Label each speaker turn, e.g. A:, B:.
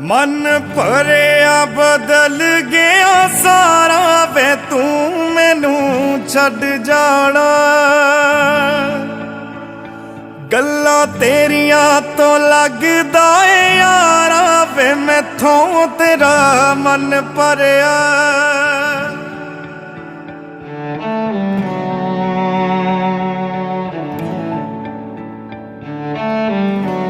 A: मन भरिया बदल गया सारा वे तू मैनू छड्ड जाना। गल्लां तेरिया तो लगदा ए यारा वे मैथों तेरा मन भरिया।